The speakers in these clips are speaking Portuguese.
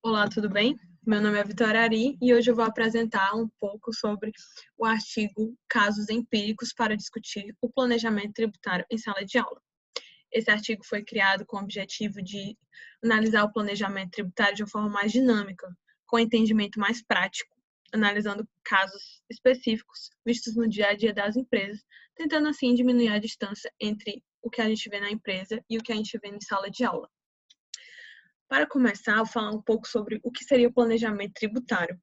Olá, tudo bem? Meu nome é Vitória Ari e hoje eu vou apresentar um pouco sobre o artigo Casos Empíricos para discutir o planejamento tributário em sala de aula. Esse artigo foi criado com o objetivo de analisar o planejamento tributário de uma forma mais dinâmica, com entendimento mais prático, analisando casos específicos vistos no dia a dia das empresas, tentando assim diminuir a distância entre o que a gente vê na empresa e o que a gente vê em sala de aula. Para começar, eu vou falar um pouco sobre o que seria o planejamento tributário.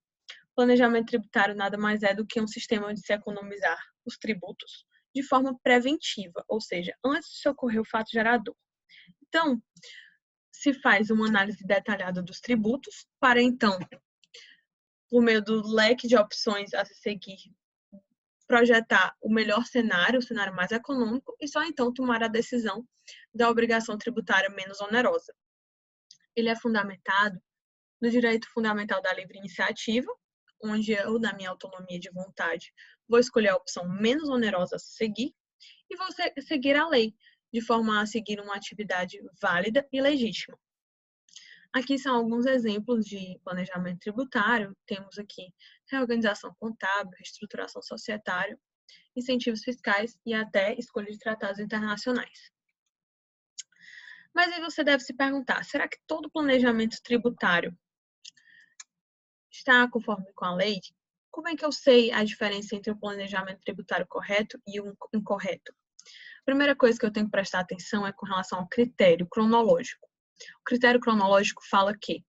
O planejamento tributário nada mais é do que um sistema de se economizar os tributos de forma preventiva, ou seja, antes de ocorrer o fato gerador. Então, se faz uma análise detalhada dos tributos para então, por meio do leque de opções a se seguir, projetar o melhor cenário, o cenário mais econômico, e só então tomar a decisão da obrigação tributária menos onerosa. Ele é fundamentado no direito fundamental da livre iniciativa, onde eu, na minha autonomia de vontade, vou escolher a opção menos onerosa a seguir e vou seguir a lei, de forma a seguir uma atividade válida e legítima. Aqui são alguns exemplos de planejamento tributário. Temos aqui reorganização contábil, reestruturação societária, incentivos fiscais e até escolha de tratados internacionais. Mas aí você deve se perguntar, será que todo planejamento tributário está conforme com a lei? Como é que eu sei a diferença entre o planejamento tributário correto e o incorreto? A primeira coisa que eu tenho que prestar atenção é com relação ao critério cronológico. O critério cronológico fala que,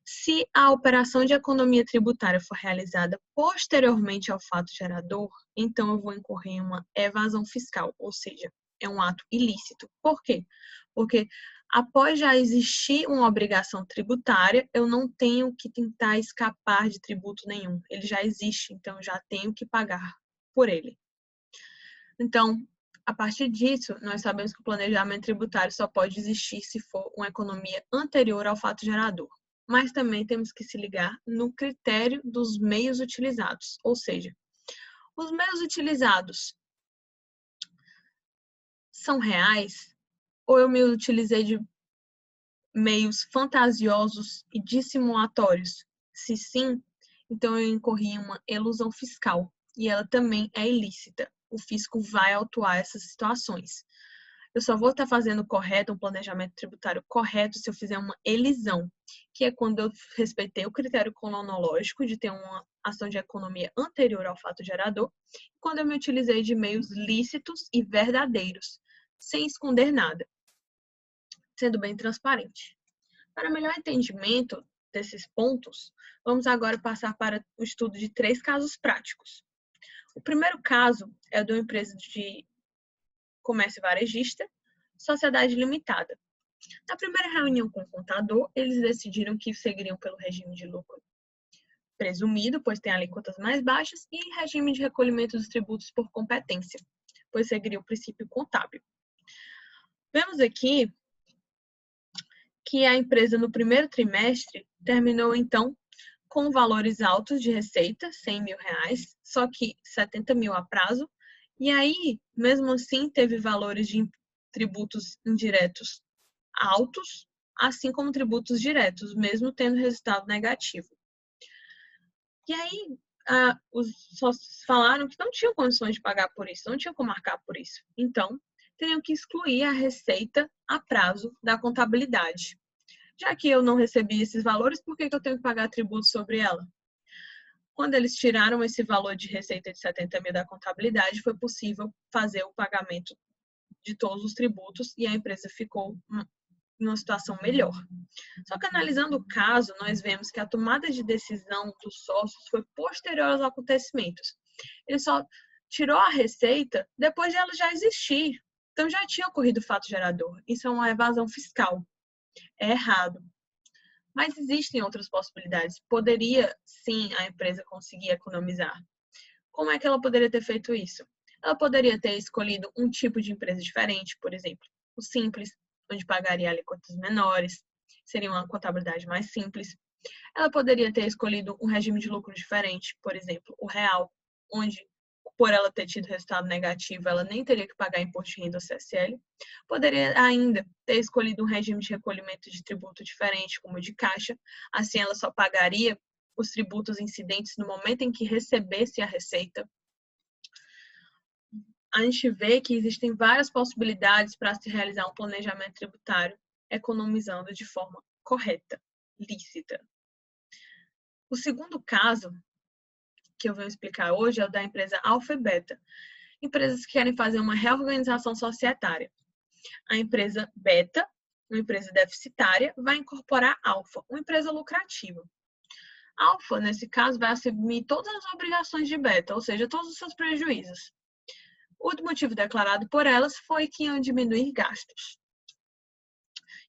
se a operação de economia tributária for realizada posteriormente ao fato gerador, então eu vou incorrer em uma evasão fiscal, ou seja, é um ato ilícito. Por quê? Porque após já existir uma obrigação tributária, eu não tenho que tentar escapar de tributo nenhum. Ele já existe, então eu já tenho que pagar por ele. Então, a partir disso, nós sabemos que o planejamento tributário só pode existir se for uma economia anterior ao fato gerador. Mas também temos que se ligar no critério dos meios utilizados, ou seja, os meios utilizados são reais ou eu me utilizei de meios fantasiosos e dissimulatórios? Se sim, então eu incorri em uma elusão fiscal e ela também é ilícita. O fisco vai autuar essas situações. Eu só vou estar fazendo correto, um planejamento tributário correto, se eu fizer uma elisão, que é quando eu respeitei o critério cronológico de ter uma ação de economia anterior ao fato gerador, quando eu me utilizei de meios lícitos e verdadeiros, sem esconder nada, sendo bem transparente. Para melhor entendimento desses pontos, vamos agora passar para o estudo de 3 casos práticos. O primeiro caso é o de uma empresa de comércio varejista, sociedade limitada. Na primeira reunião com o contador, eles decidiram que seguiriam pelo regime de lucro presumido, pois tem alíquotas mais baixas, e regime de recolhimento dos tributos por competência, pois seguiria o princípio contábil. Vemos aqui que a empresa no primeiro trimestre terminou então com valores altos de receita, R$100 mil, só que 70 mil a prazo, e aí, mesmo assim, teve valores de tributos indiretos altos, assim como tributos diretos, mesmo tendo resultado negativo. E aí, os sócios falaram que não tinham condições de pagar por isso, não tinham como marcar por isso. Então, teriam que excluir a receita a prazo da contabilidade. Já que eu não recebi esses valores, por que eu tenho que pagar tributo sobre ela? Quando eles tiraram esse valor de receita de 70 mil da contabilidade, foi possível fazer o pagamento de todos os tributos e a empresa ficou em uma situação melhor. Só que analisando o caso, nós vemos que a tomada de decisão dos sócios foi posterior aos acontecimentos. Ele só tirou a receita depois de ela já existir. Então já tinha ocorrido o fato gerador. Isso é uma evasão fiscal. É errado. Mas existem outras possibilidades. Poderia, sim, a empresa conseguir economizar. Como é que ela poderia ter feito isso? Ela poderia ter escolhido um tipo de empresa diferente, por exemplo, o simples, onde pagaria alíquotas menores, seria uma contabilidade mais simples. Ela poderia ter escolhido um regime de lucro diferente, por exemplo, o real, onde por ela ter tido resultado negativo, ela nem teria que pagar imposto de renda ou CSL. Poderia ainda ter escolhido um regime de recolhimento de tributo diferente, como o de caixa. Assim, ela só pagaria os tributos incidentes no momento em que recebesse a receita. A gente vê que existem várias possibilidades para se realizar um planejamento tributário, economizando de forma correta, lícita. O segundo caso que eu vou explicar hoje é o da empresa Alfa e Beta, empresas que querem fazer uma reorganização societária. A empresa Beta, uma empresa deficitária, vai incorporar Alfa, uma empresa lucrativa. Alfa, nesse caso, vai assumir todas as obrigações de Beta, ou seja, todos os seus prejuízos. O motivo declarado por elas foi que iam diminuir gastos.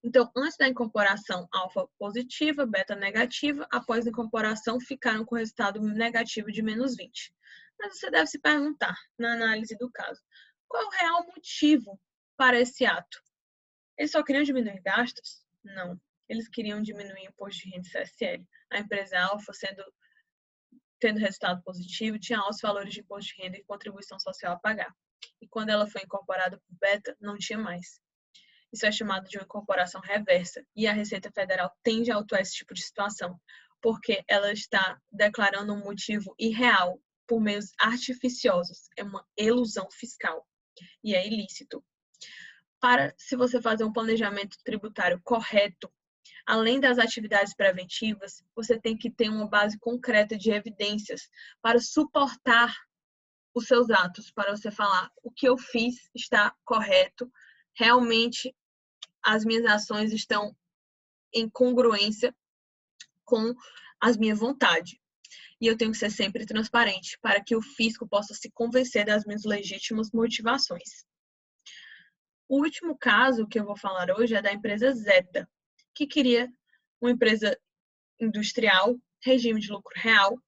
Então, antes da incorporação alfa positiva, beta negativa, após a incorporação ficaram com resultado negativo de menos 20. Mas você deve se perguntar, na análise do caso, qual é o real motivo para esse ato? Eles só queriam diminuir gastos? Não. Eles queriam diminuir o imposto de renda e CSL. A empresa alfa, tendo resultado positivo, tinha altos valores de imposto de renda e contribuição social a pagar. E quando ela foi incorporada por beta, não tinha mais. Isso é chamado de uma incorporação reversa. E a Receita Federal tende a autuar esse tipo de situação, porque ela está declarando um motivo irreal por meios artificiosos. É uma elusão fiscal e é ilícito. Se você fazer um planejamento tributário correto, além das atividades preventivas, você tem que ter uma base concreta de evidências para suportar os seus atos, para você falar o que eu fiz está correto, realmente as minhas ações estão em congruência com as minhas vontades. E eu tenho que ser sempre transparente para que o fisco possa se convencer das minhas legítimas motivações. O último caso que eu vou falar hoje é da empresa Zeta, que queria uma empresa industrial, regime de lucro real.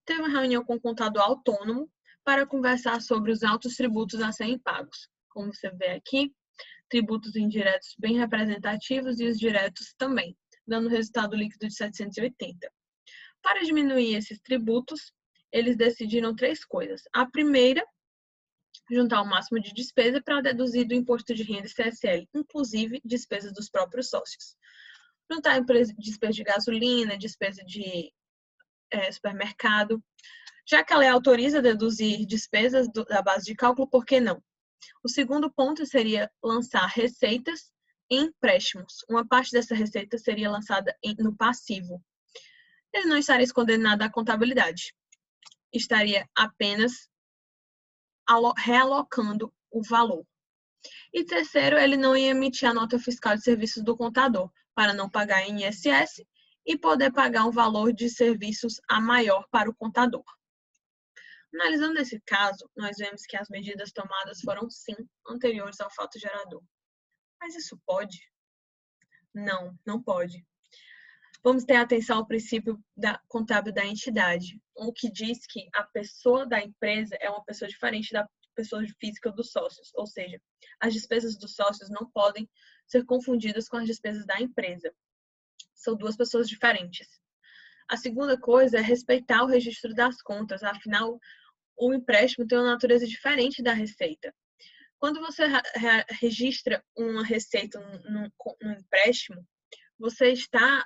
Teve uma reunião com o contador autônomo para conversar sobre os altos tributos a serem pagos. Como você vê aqui, tributos indiretos bem representativos e os diretos também, dando resultado líquido de 780. Para diminuir esses tributos, eles decidiram 3 coisas. A primeira, juntar o máximo de despesa para deduzir do imposto de renda e CSL, inclusive despesas dos próprios sócios. Juntar despesa de gasolina, despesa de supermercado. Já que a lei autoriza deduzir despesas da base de cálculo, por que não? O segundo ponto seria lançar receitas em empréstimos. Uma parte dessa receita seria lançada no passivo. Ele não estaria escondendo nada da contabilidade. Estaria apenas realocando o valor. E terceiro, ele não ia emitir a nota fiscal de serviços do contador, para não pagar INSS e poder pagar um valor de serviços a maior para o contador. Analisando esse caso, nós vemos que as medidas tomadas foram, sim, anteriores ao fato gerador. Mas isso pode? Não, não pode. Vamos ter atenção ao princípio contábil da entidade, o que diz que a pessoa da empresa é uma pessoa diferente da pessoa física dos sócios, ou seja, as despesas dos sócios não podem ser confundidas com as despesas da empresa. São 2 pessoas diferentes. A segunda coisa é respeitar o registro das contas, afinal, o empréstimo tem uma natureza diferente da receita. Quando você registra uma receita num empréstimo, você está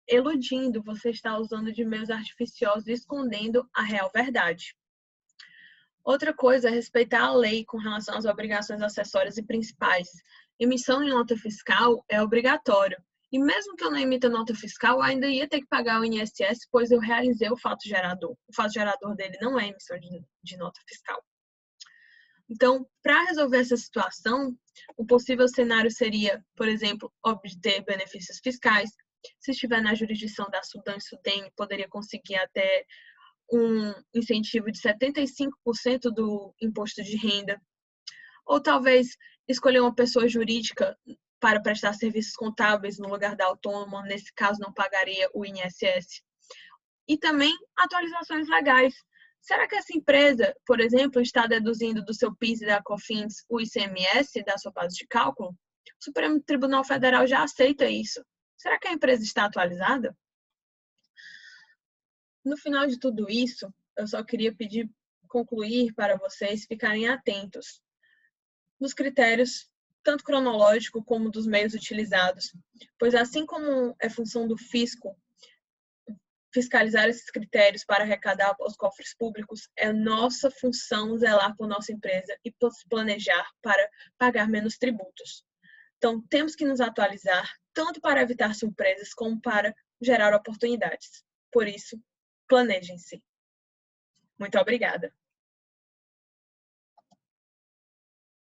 eludindo, você está usando de meios artificiosos e escondendo a real verdade. Outra coisa é respeitar a lei com relação às obrigações acessórias e principais. Emissão de nota fiscal é obrigatório. E mesmo que eu não emita nota fiscal, eu ainda ia ter que pagar o INSS, pois eu realizei o fato gerador. O fato gerador dele não é emissão de nota fiscal. Então, para resolver essa situação, o possível cenário seria, por exemplo, obter benefícios fiscais. Se estiver na jurisdição da Sudan e Sudene, poderia conseguir até um incentivo de 75% do imposto de renda. Ou talvez escolher uma pessoa jurídica para prestar serviços contábeis no lugar da autônoma, nesse caso não pagaria o INSS. E também atualizações legais. Será que essa empresa, por exemplo, está deduzindo do seu PIS e da COFINS o ICMS da sua base de cálculo? O Supremo Tribunal Federal já aceita isso. Será que a empresa está atualizada? No final de tudo isso, eu só queria pedir concluir para vocês ficarem atentos nos critérios, tanto cronológico como dos meios utilizados, pois assim como é função do fisco fiscalizar esses critérios para arrecadar aos cofres públicos, é nossa função zelar por nossa empresa e planejar para pagar menos tributos. Então, temos que nos atualizar, tanto para evitar surpresas como para gerar oportunidades. Por isso, planejem-se. Muito obrigada.